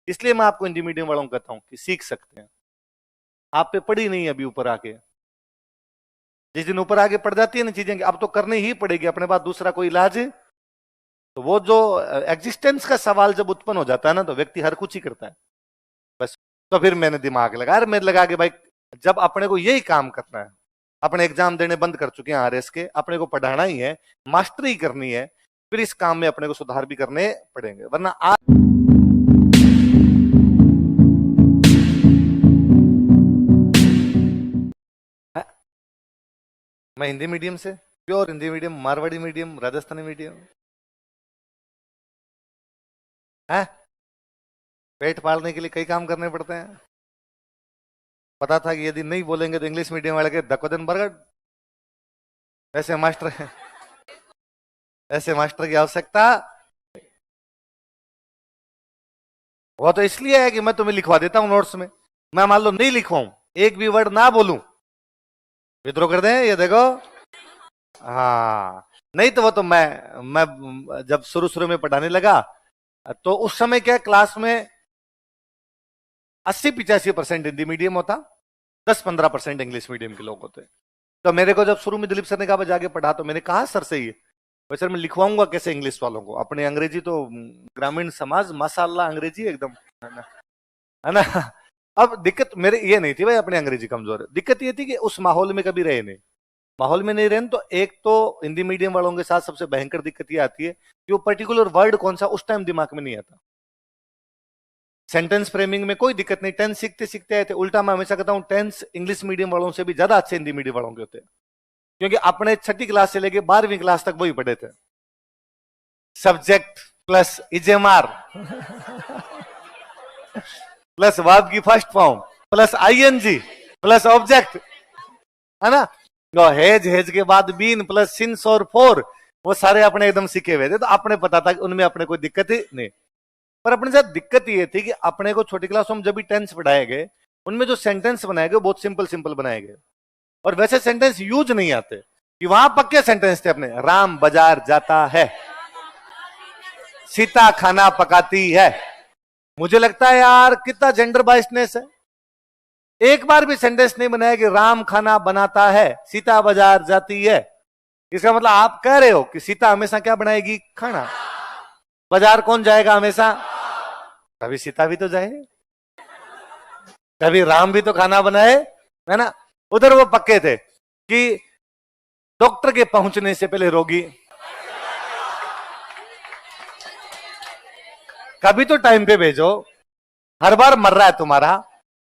इसलिए मैं आपको हिंदी मीडियम वालों को कहता हूं कि सीख सकते हैं। आप पे पड़ी नहीं अभी ऊपर आके, जिस दिन ऊपर आगे पड़ जाती है ना चीजें, अब तो करनी ही पड़ेगी, अपने पास दूसरा कोई इलाज है। तो वो जो एग्जिस्टेंस का सवाल जब उत्पन्न हो जाता है ना, तो व्यक्ति हर कुछ ही करता है बस। तो फिर मैंने दिमाग लगाया, मैं लगा के भाई जब अपने को यही काम करना है, अपने एग्जाम देने बंद कर चुके हैं आरएस के, अपने को पढ़ाना ही है, मास्टरी करनी है, फिर इस काम में अपने को सुधार भी करने पड़ेंगे, वरना आज मैं हिंदी मीडियम से, pure Hindi medium, Marwari medium, Rajasthani medium है, पेट पालने के लिए कई काम करने पड़ते हैं। पता था कि यदि नहीं बोलेंगे तो इंग्लिश मीडियम वाले के धक्कोदन बरगड़, ऐसे मास्टर ऐसे मास्टर की आवश्यकता। वो तो इसलिए है कि मैं तुम्हें लिखवा देता हूं नोट्स में, मैं मान लो नहीं लिखवाऊं, एक भी वर्ड ना बोलूं, विद्रोह कर दें, ये देखो। हाँ, नहीं तो वो तो मैं जब शुरू शुरू में पढ़ाने लगा, तो उस समय क्या क्लास में 80-85% हिंदी मीडियम होता, 10-15% इंग्लिश मीडियम के लोग होते। तो मेरे को जब शुरू में दिलीप सर ने कहा जाके पढ़ा, तो मैंने कहा सर से ये, भाई सर मैं लिखवाऊंगा कैसे इंग्लिश वालों को, अपने अंग्रेजी तो ग्रामीण समाज माशाल्लाह अंग्रेजी एकदम, है ना। अब दिक्कत मेरे ये नहीं थी भाई अपने अंग्रेजी कमजोर है, दिक्कत ये थी कि उस माहौल में कभी रहे नहीं, माहौल में नहीं रहे तो एक तो हिंदी मीडियम वालों के साथ सबसे भयंकर दिक्कत ये आती है कि वो पर्टिकुलर वर्ड कौन सा उस टाइम दिमाग में नहीं आता। सेंटेंस फ्रेमिंग में कोई दिक्कत नहीं, टेंस सीखते सीखते आए थे, उल्टा मैं हमेशा कहता हूं टेंस इंग्लिश मीडियम वालों से भी ज्यादा अच्छे हिंदी मीडियम वालों के होते हैं, क्योंकि अपने 6ठी क्लास से लेके 12वीं क्लास तक वही पढ़े थे, subject plus is am are plus verb की first form plus ING plus object, है ना। तो हेज हेज के बाद बीन प्लस सिंस और फोर, वो सारे अपने एकदम सीखे हुए थे, तो अपने पता था कि उनमें अपने कोई दिक्कत ही नहीं। पर अपने साथ दिक्कत ये थी कि अपने को छोटी क्लास में जब भी टेंस पढ़ाए गए, उनमें जो सेंटेंस बनाए गए बहुत सिंपल सिंपल बनाए गए, और वैसे सेंटेंस यूज नहीं आते, कि वहां पक्के सेंटेंस थे अपने, राम बाजार जाता है, सीता खाना पकाती है। मुझे लगता है यार कितना जेंडर बाइसनेस है, एक बार भी सेंटेंस नहीं बनाया कि राम खाना बनाता है, सीता बाजार जाती है। इसका मतलब आप कह रहे हो कि सीता हमेशा क्या बनाएगी, खाना, बाजार कौन जाएगा हमेशा, कभी सीता भी तो जाए, कभी राम भी तो खाना बनाए, है ना। उधर वो पक्के थे कि डॉक्टर के पहुंचने से पहले रोगी, कभी तो टाइम पे भेजो, हर बार मर रहा है तुम्हारा।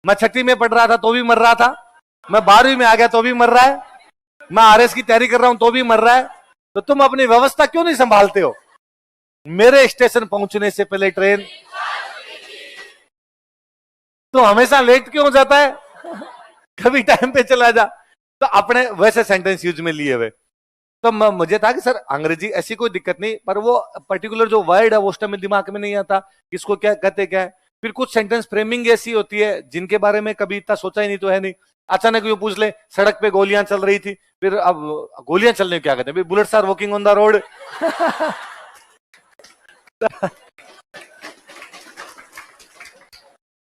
मैं 6ठी में पढ़ रहा था तो भी मर रहा था, मैं 12वीं में आ गया तो भी मर रहा है, मैं आरएस की तैयारी कर रहा हूं तो भी मर रहा है, तो तुम अपनी व्यवस्था क्यों नहीं संभालते हो। मेरे स्टेशन पहुंचने से पहले ट्रेन, तो हमेशा लेट क्यों हो जाता है, कभी टाइम पे चला जा। तो अपने वैसे सेंटेंस यूज में लिए हुए, तो मुझे था कि सर अंग्रेजी ऐसी कोई दिक्कत नहीं, पर वो पर्टिकुलर जो वर्ड है वो उस टाइम दिमाग में नहीं आता, किसको क्या कहते क्या है। फिर कुछ सेंटेंस फ्रेमिंग ऐसी होती है जिनके बारे में कभी इतना सोचा ही नहीं तो है नहीं। अचानक ये पूछ ले सड़क पे गोलियां चल रही थी, फिर अब गोलियां चलने क्या कहते हैं, bullets are walking on the road.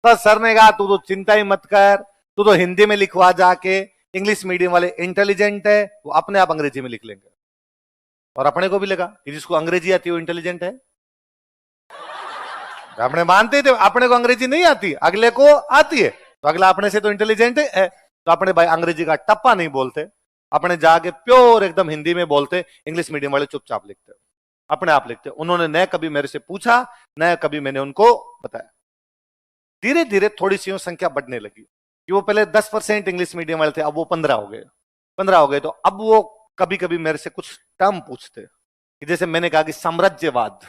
तो सर ने कहा तू तो चिंता ही मत कर, तू तो हिंदी में लिखवा जाके, इंग्लिश मीडियम वाले इंटेलिजेंट है, वो अपने आप अंग्रेजी में लिख लेंगे। और अपने को भी लगा कि जिसको अंग्रेजी आती है वो इंटेलिजेंट है, अपने मानते थे अपने को अंग्रेजी नहीं आती, अगले को आती है, तो अगला अपने से तो इंटेलिजेंट है। तो अपने भाई अंग्रेजी का टप्पा नहीं बोलते, अपने जाके प्योर एकदम हिंदी में बोलते, इंग्लिश मीडियम वाले चुपचाप लिखते, अपने आप लिखते। उन्होंने न कभी मेरे से पूछा, न कभी मैंने उनको बताया। धीरे धीरे थोड़ी सी संख्या बढ़ने लगी, कि वो पहले 10% इंग्लिश मीडियम वाले थे, अब वो 15 हो गए, 15 हो गए। तो अब वो कभी कभी मेरे से कुछ टर्म पूछते, कि जैसे मैंने कहा कि साम्राज्यवाद,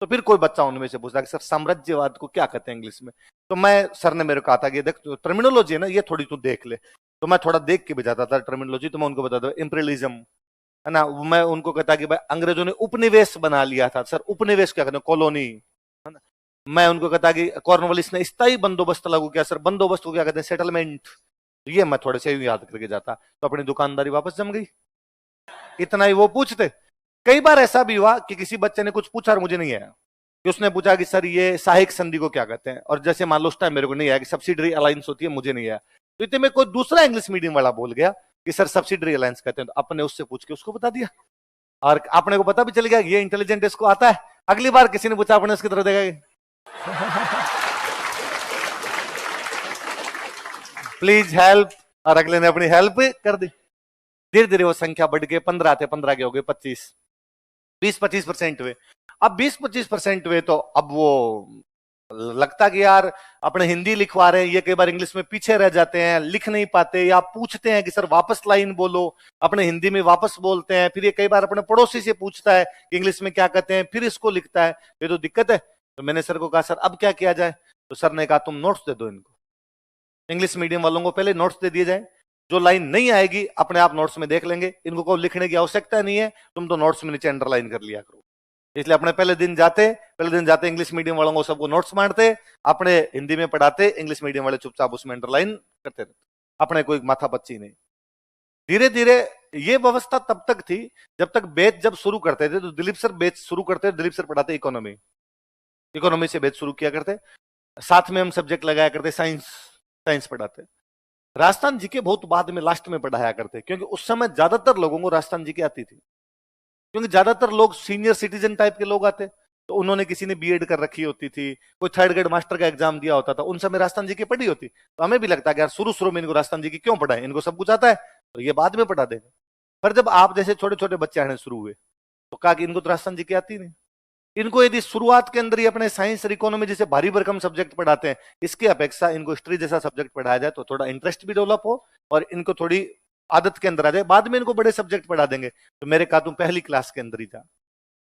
तो फिर कोई बच्चा उनमें से पूछता कि सर साम्राज्यवाद को क्या कहते हैं इंग्लिश में। तो मैं, सर ने मेरे को कहा था कि देख टर्मिनोलॉजी है ना, ये थोड़ी तू देख ले। तो मैं थोड़ा देख के भी जाता था टर्मिनोलॉजी, तो मैं उनको बताता इंपीरियलिज्म, है ना। मैं उनको कहता कि भाई अंग्रेजों ने उपनिवेश बना लिया था, सर उपनिवेश क्या कहते हैं, कॉलोनी, है ना। मैं उनको कहता कि कॉर्नवालिस ने स्थायी बंदोबस्त लागू किया, सर बंदोबस्त को क्या कहते हैं, सेटलमेंट। तो ये मैं थोड़े से याद करके जाता, तो अपनी दुकानदारी वापस जम गई। इतना ही वो पूछते। कई बार ऐसा भी हुआ कि किसी बच्चे ने कुछ पूछा और मुझे नहीं आया, कि उसने पूछा कि सर ये सहायक संधि को क्या कहते हैं, और जैसे मान लो उस टाइम मेरे को नहीं आया कि सब्सिडरी अलायंस होती है, मुझे नहीं आया, तो इतने में कोई दूसरा इंग्लिश मीडियम वाला बोल गया कि सर सब्सिडरी अलायंस कहते हैं, तो अपने उससे पूछ के उसको बता दिया, और अपने को पता भी चल गया ये इंटेलिजेंट, इसको आता है। अगली बार किसी ने पूछा अपने उसकी तरफ देखा प्लीज हेल्प, और अगले ने अपनी हेल्प कर दी। धीरे धीरे वो संख्या बढ़ के 15 थे, 15 के हो गए 25, 20-25% हुए। अब 20-25% हुए तो अब वो लगता कि यार अपने हिंदी लिखवा रहे हैं, ये कई बार इंग्लिश में पीछे रह जाते हैं, लिख नहीं पाते, या पूछते हैं कि सर वापस लाइन बोलो, अपने हिंदी में वापस बोलते हैं, फिर ये कई बार अपने पड़ोसी से पूछता है कि इंग्लिश में क्या कहते हैं, फिर इसको लिखता है, ये तो दिक्कत है। तो मैंने सर को कहा सर अब क्या किया जाए, तो सर ने कहा तुम नोट्स दे दो इनको, इंग्लिश मीडियम वालों को पहले नोट्स दे दिए जाए, जो लाइन नहीं आएगी अपने आप नोट्स में देख लेंगे, इनको को लिखने की आवश्यकता नहीं है, तुम तो नोट्स में नीचे अंडरलाइन कर लिया करो। इसलिए अपने पहले दिन जाते इंग्लिश मीडियम वालों को सबको नोट्स मारते, अपने हिंदी में पढ़ाते, इंग्लिश मीडियम वाले चुपचाप उसमें अंडरलाइन करते रहते, अपने कोई माथा पच्ची नहीं। धीरे धीरे ये व्यवस्था तब तक थी जब तक बैच जब शुरू करते थे, तो दिलीप सर बैच शुरू करते, दिलीप सर पढ़ाते इकोनॉमी, इकोनॉमी से बैच शुरू किया करते, साथ में हम सब्जेक्ट लगाया करते साइंस, साइंस पढ़ाते। राजस्थान जी के बहुत बाद में लास्ट में पढ़ाया करते, क्योंकि उस समय ज्यादातर लोगों को राजस्थान जी की आती थी, क्योंकि ज्यादातर लोग सीनियर सिटीजन टाइप के लोग आते, तो उन्होंने किसी ने बीएड कर रखी होती थी, कोई थर्ड ग्रेड मास्टर का एग्जाम दिया होता था, उन समय राजस्थान जी की पढ़ी होती, तो हमें भी लगता कि यार शुरू शुरू में इनको राजस्थान जी की क्यों पढ़ाएं, इनको सब कुछ आता है तो ये बाद में पढ़ा देंगे। पर जब आप जैसे छोटे छोटे बच्चे आने शुरू हुए तो कहा कि इनको तो राजस्थान जी की आती नहीं, इनको यदि शुरुआत के अंदर ही अपने साइंस और इकोनॉमी जैसे भारी भरकम सब्जेक्ट पढ़ाते हैं, इसकी अपेक्षा इनको हिस्ट्री जैसा सब्जेक्ट पढ़ाया जाए तो थोड़ा इंटरेस्ट भी डेवलप हो और इनको थोड़ी आदत के अंदर आ जाए, बाद में इनको बड़े सब्जेक्ट पढ़ा देंगे। तो मेरे कहा तुम पहली क्लास के अंदर ही जा।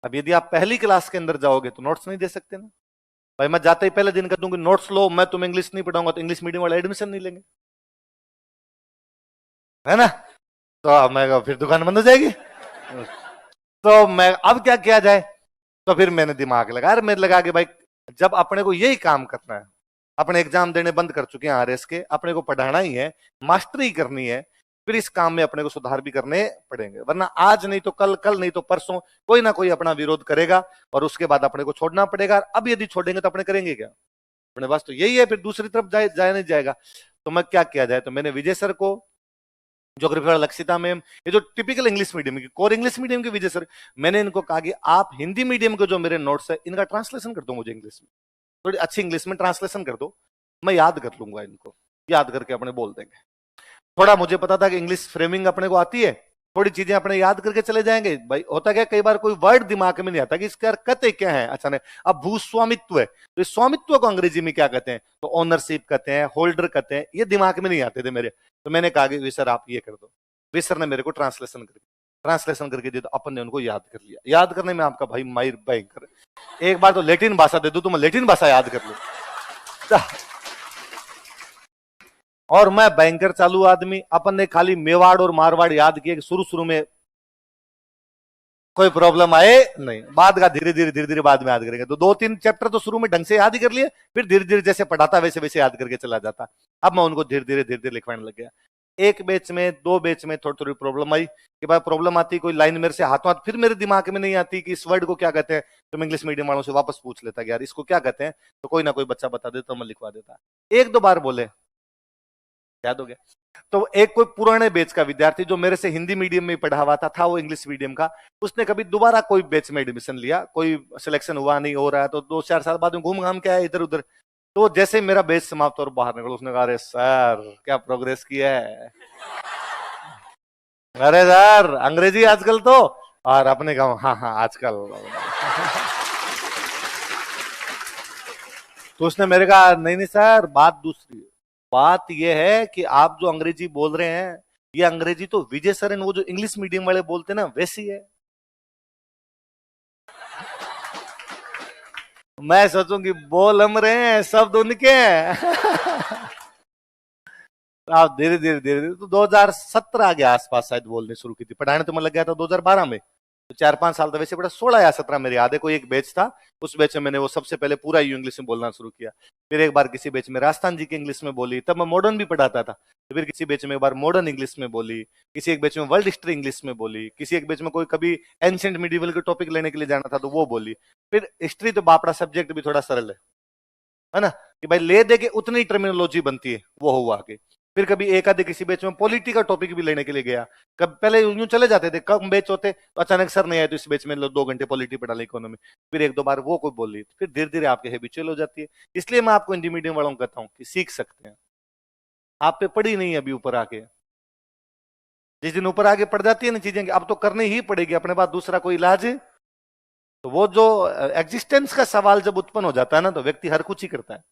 अब यदि आप पहली क्लास के अंदर जाओगे तो नोट्स नहीं दे सकते ना भाई, मैं जाते ही पहले दिन कर दूंगी नोट्स लो, मैं तुम इंग्लिश नहीं पढ़ाऊंगा तो इंग्लिश मीडियम वाले एडमिशन नहीं लेंगे, है ना, तो मैं फिर दुकान बंद हो जाएगी। तो मैं अब क्या किया जाए, तो फिर मैंने दिमाग लगाया, मेरे लगा के भाई जब अपने को यही काम करना है, अपने एग्जाम देने बंद कर चुके हैं आरएस के, अपने को पढ़ाना ही है, मास्टरी करनी है, फिर इस काम में अपने को सुधार भी करने पड़ेंगे, वरना आज नहीं तो कल, कल नहीं तो परसों कोई ना कोई अपना विरोध करेगा और उसके बाद अपने को छोड़ना पड़ेगा। अब यदि छोड़ेंगे तो अपने करेंगे क्या, अपने पास तो यही है, फिर दूसरी तरफ जाए नहीं जाएगा। तो मैं क्या किया जाए, तो मैंने विजय सर को, ज्योग्राफी वाला लक्षिता मैम, ये जो टिपिकल इंग्लिश मीडियम की, कोर इंग्लिश मीडियम के विजय सर, मैंने इनको कहा कि आप हिंदी मीडियम के जो मेरे नोट्स है इनका ट्रांसलेशन कर दो मुझे इंग्लिश में, थोड़ी अच्छी इंग्लिश में ट्रांसलेशन कर दो, मैं याद कर लूंगा, इनको याद करके अपने बोल देंगे। थोड़ा मुझे पता था कि इंग्लिश फ्रेमिंग अपने को आती है, थोड़ी चीजें अपने याद करके चले जाएंगे। भाई होता क्या, कई बार कोई वर्ड दिमाग में नहीं आता कि इसका कहते क्या है, अच्छा नहीं, अब भूस्वामित्व है तो इस स्वामित्व को अंग्रेजी में क्या कहते हैं, तो ओनरशिप कहते हैं, होल्डर कहते हैं, ये दिमाग में नहीं आते थे मेरे। तो मैंने कहा कि सर आप ये कर दो, वे सर ने मेरे को ट्रांसलेशन करके दिया, तो अपन ने उनको याद कर लिया। याद करने में आपका भाई माहिर भयंकर, एक बार तो लैटिन भाषा दे दो तो मैं लैटिन भाषा याद कर लूं, और मैं बैंकर चालू आदमी, अपन ने खाली मेवाड़ और मारवाड़ याद किए, शुरू शुरू में कोई प्रॉब्लम आए नहीं, बाद का धीरे धीरे बाद में याद करेंगे। तो 2-3 चैप्टर तो शुरू में ढंग से याद ही कर लिए, फिर धीरे धीरे जैसे पढ़ाता वैसे वैसे याद करके चला जाता। अब मैं उनको धीरे धीरे लिखवाने लग गया। एक बैच में, 2 बैच में थोड़ी थोड़ी प्रॉब्लम आई कि भाई प्रॉब्लम आती, कोई लाइन मेरे से हाथों हाथ, फिर मेरे दिमाग में नहीं आती कि इस वर्ड को क्या कहते हैं, तो मैं इंग्लिश मीडियम वालों से वापस पूछ लेता कि यार इसको क्या कहते हैं, तो कोई ना कोई बच्चा बता देता, मैं लिखवा देता। 1-2 बार बोले याद हो गया। तो एक कोई पुराने बैच का विद्यार्थी जो मेरे से हिंदी मीडियम में पढ़ा हुआ था वो इंग्लिश मीडियम का, उसने कभी दोबारा कोई बैच में एडमिशन लिया, कोई सिलेक्शन हुआ नहीं, हो रहा है, तो 2-4 साल बाद में घूम घाम के आया इधर उधर। तो जैसे मेरा बैच समाप्त और बाहर निकलो, उसने कहा अरे सर क्या प्रोग्रेस किया है, अरे सर अंग्रेजी आजकल तो, और अपने कहा हाँ हाँ आजकल। तो उसने मेरे कहा नहीं नहीं सर, बात दूसरी है, बात यह है कि आप जो अंग्रेजी बोल रहे हैं, ये अंग्रेजी तो विजय सरन वो जो इंग्लिश मीडियम वाले बोलते हैं ना वैसी है। मैं सोचूंगी बोल हम रहे हैं, शब्द उनके हैं। आप धीरे धीरे तो 2017 के आसपास शायद बोलने शुरू की थी, पढ़ाने तो मैं लग गया था 2012 में, तो 4-5 साल तो वैसे बड़ा 16 या 17 मेरे याद है, कोई एक बैच था, उस बैच में मैंने वो सबसे पहले पूरा यू इंग्लिश में बोलना शुरू किया। फिर एक बार किसी बैच में राजस्थान जी की इंग्लिश में बोली, तब मैं मॉडर्न भी पढ़ाता था। तो फिर किसी बैच में एक बार मॉडर्न इंग्लिश में बोली, किसी एक बैच में वर्ल्ड हिस्ट्री इंग्लिश में बोली, किसी एक बैच में कोई कभी एंशिएंट मिडिवल के टॉपिक लेने के लिए जाना था तो वो बोली। फिर हिस्ट्री तो बापड़ा सब्जेक्ट भी थोड़ा सरल है ना, कि भाई ले दे के उतनी टर्मिनोलॉजी बनती है, वो हुआ आगे। फिर कभी एक आधे किसी बैच में पॉलिटी का टॉपिक भी लेने के लिए गया। कब पहले यूं चले जाते थे, कम बैच होते तो अचानक सर नहीं आए तो इस बैच में लो 2 घंटे पॉलिटी पढ़ा ली, इकोनॉमी। फिर एक दो बार वो कोई बोली, फिर धीरे धीरे आपके हैबिचुअल हो जाती है। इसलिए मैं आपको हिंदी मीडियम वालों को कहता हूँ कि सीख सकते हैं, आप पे पड़ी नहीं है अभी ऊपर आके। जिस दिन ऊपर आगे पड़ जाती है ना चीजें, अब तो करनी ही पड़ेगी, अपने पास दूसरा कोई इलाज है। तो वो जो एग्जिस्टेंस का सवाल जब उत्पन्न हो जाता है ना, तो व्यक्ति हर कुछ ही करता है।